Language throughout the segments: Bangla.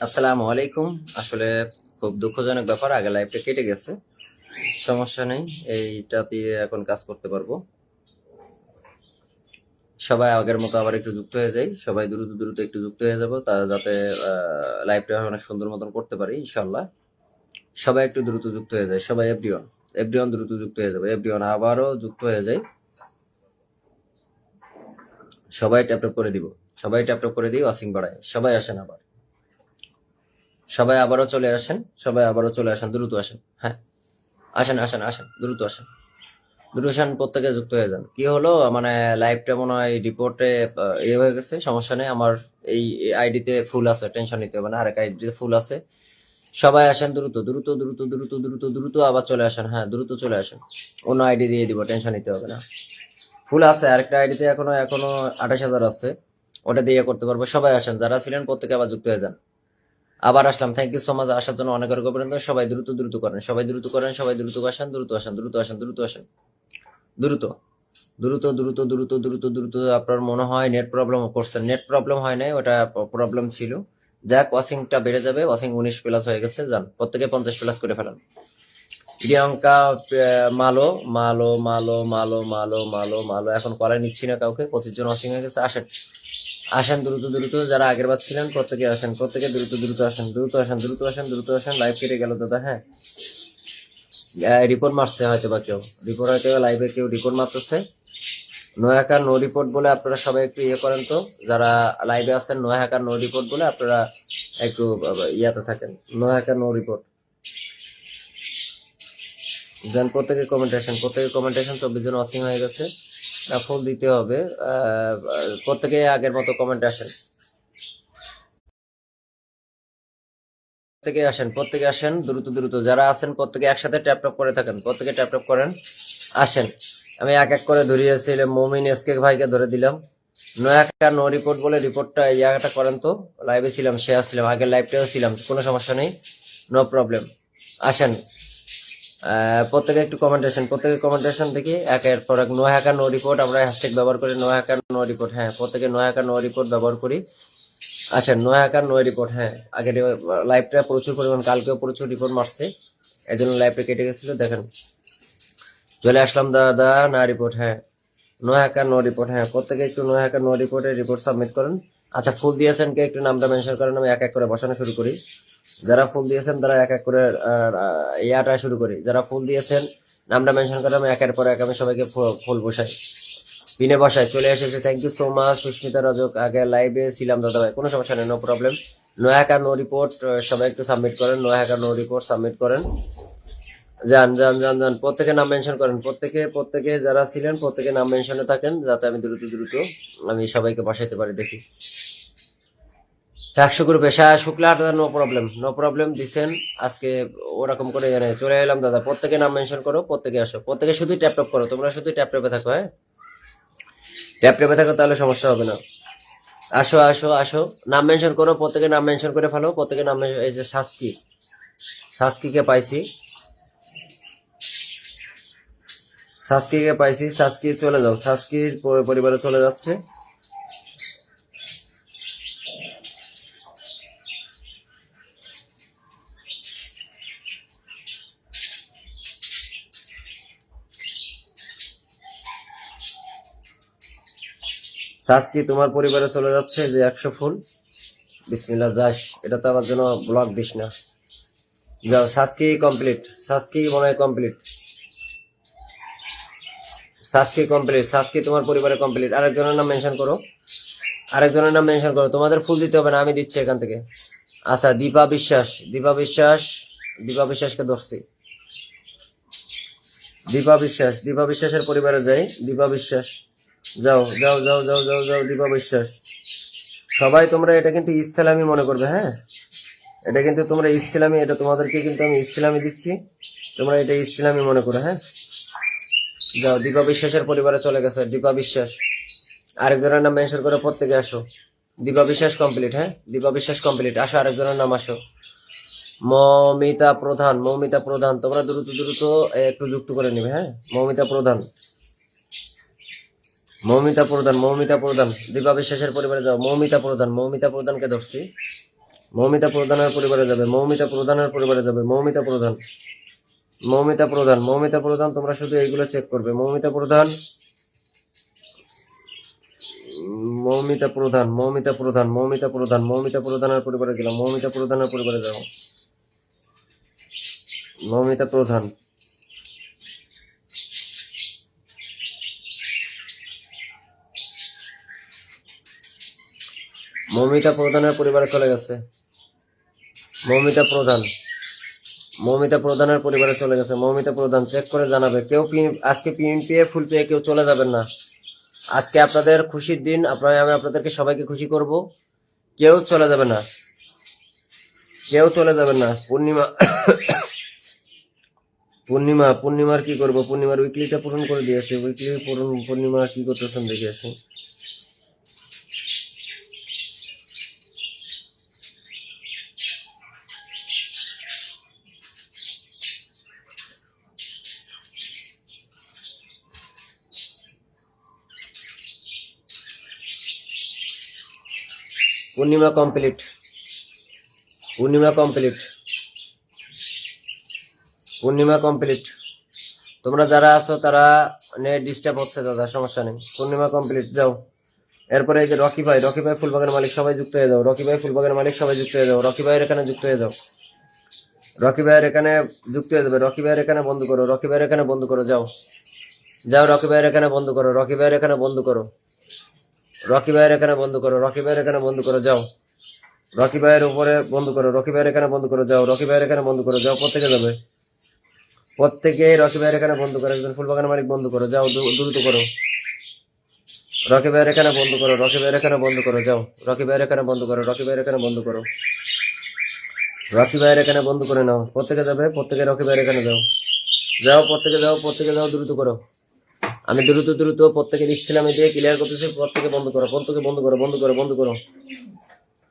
আসসালামু আলাইকুম। আসলে খুব দুঃখজনক ব্যাপার, আগে লাইভটা কেটে গেছে। সমস্যা নেই, এইটা দিয়ে এখন কাজ করতে পারবো। সবাই আগের মতো আবার একটু যুক্ত হয়ে যাই, সবাই দ্রুত দ্রুত একটু যুক্ত হয়ে যাবো, তা যাতে লাইভটা অনেক সুন্দর মতন করতে পারি ইনশাল্লাহ। সবাই একটু দ্রুত যুক্ত হয়ে যায়, সবাই এভরিওয়ান এভরিওয়ান দ্রুত যুক্ত হয়ে যাবে, এভরিওয়ান আবারও যুক্ত হয়ে যায়। সবাই ট্যাপ ট্যাপ করে দিব, সবাই ট্যাপ ট্যাপ করে দিই, ওয়াচিং বাড়ায়। সবাই আসেন আবার, সবাই আবারও চলে আসেন, সবাই আবারও চলে আসেন, দ্রুত আসেন। হ্যাঁ, আসেন আসেন আসেন, দ্রুত আসেন, দ্রুত আসেন, প্রত্যেকে যুক্ত হয়ে যান। কি হলো, মানে লাইভটা মনে হয় রিপোর্টে ইয়ে হয়ে গেছে, সমস্যা নেই। আমার এই আইডিতে ফুল আছে, টেনশন নিতে হবে না। আরেক আইডিতে ফুল আছে। সবাই আসেন, দ্রুত দ্রুত দ্রুত দ্রুত দ্রুত দ্রুত আবার চলে আসেন। হ্যাঁ, দ্রুত চলে আসেন। অন্য আইডি দিয়ে দিব, টেনশন নিতে হবে না। ফুল আছে, আরেকটা আইডিতে এখনো এখনো 28,000 আছে, ওটা দিয়ে করতে পারবো। সবাই আসেন, যারা ছিলেন প্রত্যেকে আবার যুক্ত হয়ে যান। আবার আসলাম, থ্যাংক ইউ সো মাচ আসার জন্য, অনেক অনেক অভিনন্দন। সবাই দ্রুত দ্রুত করেন, সবাই দ্রুত করেন, সবাই দ্রুত আসেন, দ্রুত আসেন, দ্রুত আসেন, দ্রুত আসেন, দ্রুত দ্রুত দ্রুত দ্রুত দ্রুত দ্রুত। আপনার মনে হয় নেট প্রবলেম করছেন? নেট প্রবলেম হয় নাই, ওটা প্রবলেম ছিল। যাক, ওয়াচিংটা বেড়ে যাবে, ওয়াচিং 19 প্লাস হয়ে গেছে। যান, প্রত্যেকে 50 প্লাস করে ফেলান। প্রিয়াঙ্কা মালো মালো মালো মালো মালো মালো মালো, এখন কলার নিচ্ছি না কাউকে, 25 জন ওয়াচিং হয়ে গেছে। আসেন আসেন, দ্রুত দ্রুত, যারা আগের বার ছিলেন প্রত্যেকে আসেন, প্রত্যেকে দ্রুত দ্রুত আসেন, দ্রুত আসেন, দ্রুত আসেন, দ্রুত আসেন। লাইভ কেটে গেল দাদা। হ্যাঁ, রিপোর্ট মারছে হয়তো বা কেউ, রিপোর্ট হয়তো লাইভে কেউ রিপোর্ট মারতেছে। নো হ্যাকার নো রিপোর্ট বলে আপনারা সবাই একটু ইয়ে করেন তো, যারা লাইভে আছেন। নো হ্যাকার নো রিপোর্ট বলে আপনারা একটু ইয়াতে থাকেন। No hacker no report. Then প্রত্যেকে কমেন্টেশন, প্রত্যেকে কমেন্টেশন। 24 জন ওয়াচিং হয়ে গেছে, ফুল দিতে হবে। প্রত্যেকে আগের মতো কমেন্ট আসেন, প্রত্যেকে আসেন, প্রত্যেকে আসেন, দ্রুত দ্রুত যারা আছেন প্রত্যেকে একসাথে ট্যাপ ট্যাপ করে থাকেন, প্রত্যেকে ট্যাপ ট্যাপ করেন। আসেন, আমি এক এক করে ধরিয়েছিলাম। মমিন এসকে ভাইকে ধরে দিলাম। নো একটা নো রিপোর্ট বলে রিপোর্টটা ইয়াটা করেন তো। লাইভে ছিলাম, শেয়ার ছিলাম, আগের লাইভটাও ছিলাম, কোনো সমস্যা নেই, নো প্রবলেম। আসেন, প্রত্যেকে একটু কমেন্টেশন, প্রত্যেকের কমেন্টেশন দেখি একের পর এক। নো হ্যাকার নো রিপোর্ট, আমরা হ্যাশট্যাগ ব্যবহার করি, নো হ্যাকার নো রিপোর্ট। হ্যাঁ, প্রত্যেকে নো হ্যাকার নো রিপোর্ট ব্যবহার করি। আচ্ছা, নো হ্যাকার নো রিপোর্ট। হ্যাঁ, আগের লাইভটা প্রচুর পরিমাণ, কালকেও প্রচুর রিপোর্ট মারছে, এই জন্য লাইভটা কেটে গেছিল। দেখেন, চলে আসলাম দাদা। না রিপোর্ট, হ্যাঁ, নো হ্যাকার নো রিপোর্ট। হ্যাঁ, প্রত্যেকে একটু নো হ্যাকার নো রিপোর্টে রিপোর্ট সাবমিট করেন। আচ্ছা, ফুল দিয়েছেন কে একটু নামটা মেনশন করেন, আমি এক এক করে বসানো শুরু করি। যারা ফুল দিয়েছেন তারা এক এক করে ইয়াটা শুরু করি। যারা ফুল দিয়েছেন নামটা মেনশন করে, আমি একের পর এক আমি সবাইকে ফুল বসাই, পিনে বসায়। চলে এসেছে, thank you so much Susmita Rajak. আগে লাইভে ছিলাম দাদা ভাই, কোনো সমস্যা নেই, no problem. No hacker no report, সবাই একটু সাবমিট করেন, no hacker no report submit করেন। যান যান যান যান, প্রত্যেকে নাম মেনশন করেন, প্রত্যেকে প্রত্যেকে যারা ছিলেন প্রত্যেকে নাম মেনশনে থাকেন, যাতে আমি দ্রুত দ্রুত আমি সবাইকে বসাইতে পারি। দেখি 100 গ্রুপে শুক্লা হাট, নো প্রবলেম, নো প্রবলেম দিছেন আজকে। ওরকম করে জানে চলে এলাম দাদা, প্রত্যেকে নাম মেনশন করো, প্রত্যেকে আসো, প্রত্যেকে শুধু ট্যাপ ট্যাপ করো, তোমরা শুধু ট্যাপ ট্যাপে থাকো। হ্যাঁ, ট্যাপ ট্যাপে থাকো, তাহলে সমস্যা হবে না। আসো আসো আসো, নাম মেনশন করো, প্রত্যেকে নাম মেনশন করে ফেলো, প্রত্যেকে নাম এই যে সাসকি, সাসকিকে পাইছি, সাসকিকে পাইছি। সাসকি চলে যাও, সাসকির পরিবারে চলে যাচ্ছে। সাসকি তোমার পরিবারে চলে যাচ্ছে যে 100 ফুল। বিসমিল্লাহ, যাস, এটা তো আমার জন্য ব্লক দিস না। যাও, সাসকি কমপ্লিট, সাসকি মনে হয় কমপ্লিট, সাসকি কমপ্লিট, সাসকি তোমার পরিবারে কমপ্লিট। আরেকজনের নাম মেনশন করো, আরেকজনের নাম মেনশন করো। তোমাদের ফুল দিতে হবে না, আমি দিচ্ছি এখান থেকে। আচ্ছা, দীপা বিশ্বাস, দীপা বিশ্বাস, দীপা বিশ্বাসকে ধরছি। দীপা বিশ্বাস, দীপা বিশ্বাসের পরিবারে যাই। দীপা বিশ্বাস, যাও যাও যাও যাও যাও যাও, দীপা বিশ্বাস। সবাই তোমরা এটা কিন্তু ইসলামি মনে করবে। হ্যাঁ, এটা কিন্তু তোমরা ইসলামি, এটা তোমাদেরকে কিন্তু আমি ইসলামি দিচ্ছি, তোমরা এটা ইসলামি মনে করো। হ্যাঁ, যাও, দীপা বিশ্বাসের পরিবারে চলে গেছে। দীপা বিশ্বাস, আরেকজনের নাম মেনশন করে, প্রত্যেকে আসো। দীপা বিশ্বাস কমপ্লিট। হ্যাঁ, দীপা বিশ্বাস কমপ্লিট, আসো, আরেকজনের নাম আসো। মৌমিতা প্রধান, মৌমিতা প্রধান, তোমরা দ্রুত দ্রুত একটু যুক্ত করে নিবে। হ্যাঁ, মৌমিতা প্রধান, মৌমিতা প্রধান, মৌমিতা প্রধান, দীপা বিশ্বাসের পরিবারে যাও। মৌমিতা প্রধান, মৌমিতা প্রধানকে ধরছি। মৌমিতা প্রধানের পরিবারে যাবে, মৌমিতা প্রধানের পরিবারে যাবে। মৌমিতা প্রধান, মৌমিতা প্রধান, মৌমিতা প্রধান, তোমরা শুধু এইগুলো চেক করবে। মৌমিতা প্রধান, মৌমিতা প্রধান, মৌমিতা প্রধান, মৌমিতা প্রধান, মৌমিতা প্রধানের পরিবারে গেলাম। মৌমিতা প্রধানের পরিবারে যাও। মৌমিতা প্রধান, মৌমিতা প্রধানের পরিবারে চলে গেছে। মৌমিতা প্রধান, মৌমিতা প্রধানের পরিবারে চলে গেছে। মৌমিতা প্রধান চেক করে জানাবে। কেউ আজকে পিএম পেয়ে ফুল পেয়ে কেউ চলে যাবেন না। আজকে আপনাদের খুশির দিন, আমি আপনাদেরকে সবাইকে খুশি করব। কেউ চলে যাবে না, কেউ চলে যাবেন না। পূর্ণিমা, পূর্ণিমা, পূর্ণিমার কি করবো? পূর্ণিমার উইকলিটা পূরণ করে দিয়ে আসি। উইকলি পূরণ, পূর্ণিমা কি করতেছেন দেখে আসি। পূর্ণিমা কমপ্লিট, পূর্ণিমা কমপ্লিট, পূর্ণিমা কমপ্লিট। তোমরা যারা আছো তারা নেট ডিস্টার্ব হচ্ছে দাদা, সমস্যা নেই। পূর্ণিমা কমপ্লিট, যাও। এরপরে এই যে রকি ভাই, রকি ভাই ফুলবাগের মালিক সবাই যুক্ত হয়ে যাও। রকি ভাই ফুলবাগের মালিক সবাই যুক্ত হয়ে যাও। রকি ভাইয়ের এখানে যুক্ত হয়ে যাও। রকি ভাইয়ের এখানে যুক্ত হয়ে যাবে। রকি ভাইয়ের এখানে বন্ধ করো। রকি ভাইয়ের এখানে বন্ধ করো, যাও যাও। রকি ভাইয়ের এখানে বন্ধ করো। রকি ভাইয়ের এখানে বন্ধ করো। রকি ভাইয়ের এখানে বন্ধ করো। রকি ভাইয়ের এখানে বন্ধ করো, যাও। রকি ভাইয়ের উপরে বন্ধ করো। রকি ভাইয়ের এখানে বন্ধ করো, যাও। রকি ভাইয়ের এখানে বন্ধ করো, যাও। প্রত্যেকে যাবে, প্রত্যেকে রকি ভাইয়ের এখানে বন্ধ করো। একজন ফুলবাগানের মালিক বন্ধ করো, যাও। দ্রুত করো। রকি ভাইয়ের এখানে বন্ধ করো। রকি ভাইয়ের এখানে বন্ধ করো, যাও। রকি ভাইয়ের এখানে বন্ধ করো। রকি ভাইয়ের এখানে বন্ধ করো। রকি ভাইয়ের এখানে বন্ধ করে নাও। প্রত্যেকে যাবে, প্রত্যেকে রকি ভাইয়ের এখানে যাও। যাও, প্রত্যেকে যাও, প্রত্যেকে যাও। দ্রুত করো। আমি দ্রুত দ্রুত প্রত্যেকে দিচ্ছিলাম, আমি দিয়ে ক্লিয়ার করতেছি। প্রত্যেকে বন্ধ করো, প্রত্যেকে বন্ধ করো, বন্ধ করো, বন্ধ করো।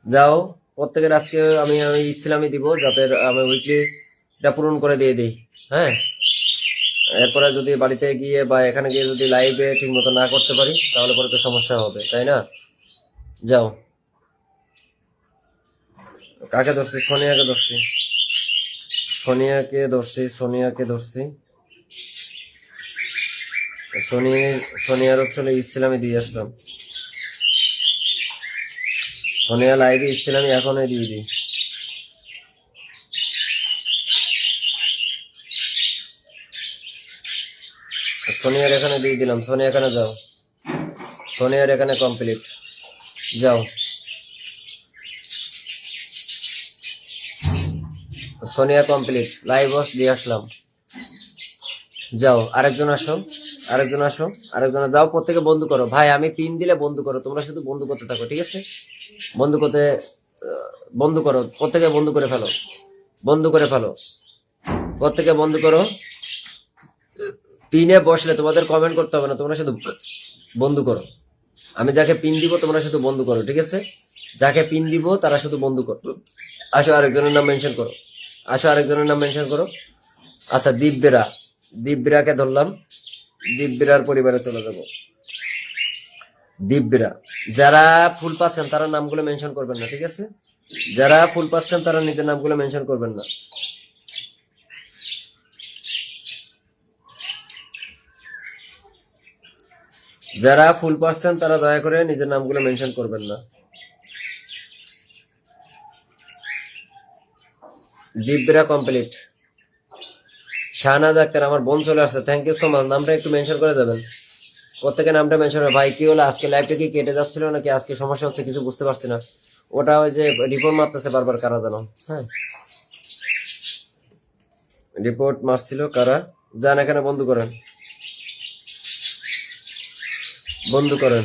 যাও, প্রত্যেকের আজকে আমি ইসলামই দিব, যাতে আমি উইকলিটা পূরণ করে দিয়ে দিই। হ্যাঁ, এরপরে যদি বাড়িতে গিয়ে বা এখানে গিয়ে যদি লাইভে ঠিক মতো না করতে পারি তাহলে পরে তো সমস্যা হবে, তাই না? যাও। কাকে ধরছি? সোনিয়াকে ধরছি, সোনিয়াকে ধরছি, সোনিয়াকে ধরছি। সোনিয়ার হচ্ছে ইসলামী দিয়ে আসলাম। সোনিয়া লাইভে ইসলামী এখনই দিয়ে দিই। সোনিয়ার এখানে দিয়ে দিলাম। সোনিয়া এখানে যাও। সোনিয়ার এখানে কমপ্লিট, যাও। সোনিয়া কমপ্লিট, লাইভ ওয়াচ দিয়ে আসলাম। যাও, আরেকজন আসো, আরেকজন আসো, আরেকজন যাও। প্রত্যেকে বন্ধু করো। ভাই আমি পিন দিলে বন্ধু করো, তোমরা শুধু বন্ধু করতে থাকো, ঠিক আছে? বন্ধু করতে, বন্ধু করো, প্রত্যেকে বন্ধু করে ফেলো, বন্ধু করে ফেলো, প্রত্যেকে বন্ধু করো। পিনে বসলে তোমাদের কমেন্ট করতে হবে না, তোমরা শুধু বন্ধু করো। আমি যাকে পিন দিব তোমরা শুধু বন্ধু করো, ঠিক আছে? যাকে পিন দিব তারা শুধু বন্ধু করো। আসো, আরেকজনের নাম মেনশন করো। আসো, আরেকজনের নাম মেনশন করো। আচ্ছা, দীপবেরা, দীপবেরাকে ধরলাম। দীপবেরার পরিবারে চলে যাবো। দীপবেরা, যারা ফুল পাচ্ছেন তারা নামগুলো মেনশন করবেন না, ঠিক আছে? যারা ফুল পাচ্ছেন তারা নিজের নামগুলো মেনশন করবেন না। যারা ফুল পাচ্ছেন তারা দয়া করে নিজের নামগুলো মেনশন করবেন না। দীপবেরা কমপ্লিট। শাহনাজ আক্তার, আমার বোন চলে আসছে, থ্যাংক ইউ সো মাচ। নামটা একটু মেনশন করে দেবেন, প্রত্যেকে নামটা মেনশন করে। ভাই কি হলো, আজকে লাইভটা কি কেটে যাচ্ছিল নাকি আজকে সমস্যা হচ্ছে কিছু বুঝতে পারছি না। ওটা ওই যে রিপোর্ট মারতেছে বারবার, কারা জানো? হ্যাঁ, রিপোর্ট মারছিল কারা? যান, এখানে বন্ধু করেন, বন্ধু করেন।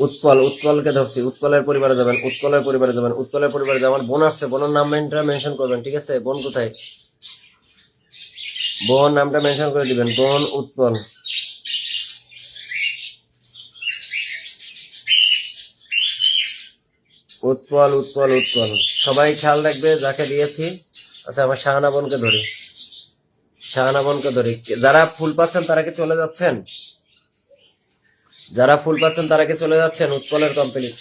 উৎপল, উৎপলকে ধরছি। উৎপলের পরিবারে যাবেন, উৎপলের পরিবারে যাবেন, উৎপলের পরিবারে যাবেন। বোন আসছে, বোনের নাম মেনশন করবেন, ঠিক আছে? বোন কোথায়? বোন নামটা মেনশন করে দিবেন। বোন উৎপল, উৎপল, উৎপল, উৎপল। সবাই খেয়াল রাখবে যাকে দিয়েছি। আচ্ছা, আমার শাহানা বোনকে ধরি। শাহানাবনকে ধরি। যারা ফুল পাচ্ছেন তারা কি চলে যাচ্ছেন? যারা ফুল পাচ্ছেন তারা কি চলে যাচ্ছেন? উৎপলের কমপ্লিট,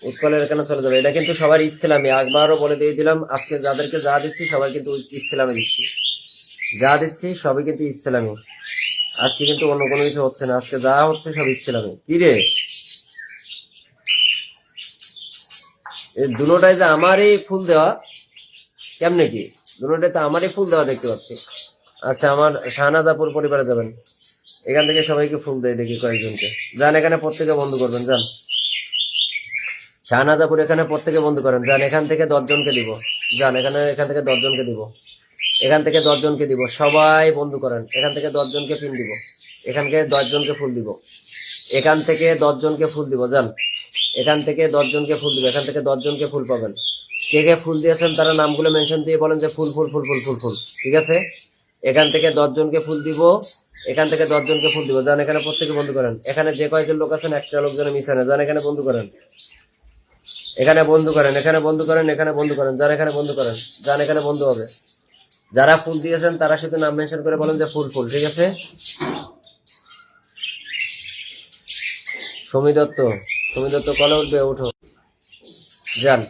উৎপলের এখানে চলে যাবে। এটা কিন্তু সবার ইসলামী, একবারও বলে দিয়ে দিলাম। আজকে যাদেরকে যা দিচ্ছি সবাই কিন্তু ইসলামে দিচ্ছি, যা দিচ্ছি সবই কিন্তু ইসলামী। আজকে কিন্তু অন্য কোনো কিছু হচ্ছে না, আজকে যা হচ্ছে সব ইসলামী। কি রে, এই দুটোটাই যে আমারই ফুল দেওয়া, কেমনে কি? দুটোটাই তো আমারই ফুল দেওয়া দেখতে পাচ্ছি। আচ্ছা, আমার শাহনাজাপুর পরিবারে যাবেন, এখান থেকে সবাইকে ফুল দেয় দেখি কয়েকজনকে। যান, এখানে প্রত্যেকে বন্ধ করবেন, যান। শাহনাজাপুর এখানে প্রত্যেকে বন্ধ করেন, যান। এখান থেকে 10 জনকে দিব, যান। এখান থেকে 10 জনকে দিব, এখান থেকে 10 জনকে দিব। সবাই বন্ধ করেন, এখান থেকে 10 জনকে পিন দিব, এখান থেকে 10 জনকে ফুল দিব, এখান থেকে 10 জনকে ফুল দিব, যান। এখান থেকে 10 জনকে ফুল দিব, এখান থেকে 10 জনকে ফুল পাবেন। কে কে ফুল দিয়েছেন তারা নামগুলো মেনশন দিয়ে বলেন যে ফুল ফুল ফুল ফুল ফুল ফুল, ঠিক আছে? এখান থেকে 10 জনকে ফুল দিব, এখান থেকে 10 জনকে ফুল দিব, যান। এখানে প্রত্যেকে বন্ধ করেন। এখানে যে কয়েকজন লোক আছেন একটা লোক যেন মিস হয় না, যান। এখানে বন্ধ করেন, এখানে বন্ধ করেন, এখানে বন্ধ করেন, এখানে বন্ধ করেন, যান। এখানে বন্ধ করেন, যান। এখানে বন্ধ হবে। যারা ফুল দিয়েছেন তারা শুধু নাম মেনশন করে বলেন যে ফুল ফুল, ঠিক আছে? সমী দত্ত, সমী দত্ত কলে উঠবে, উঠো, যান।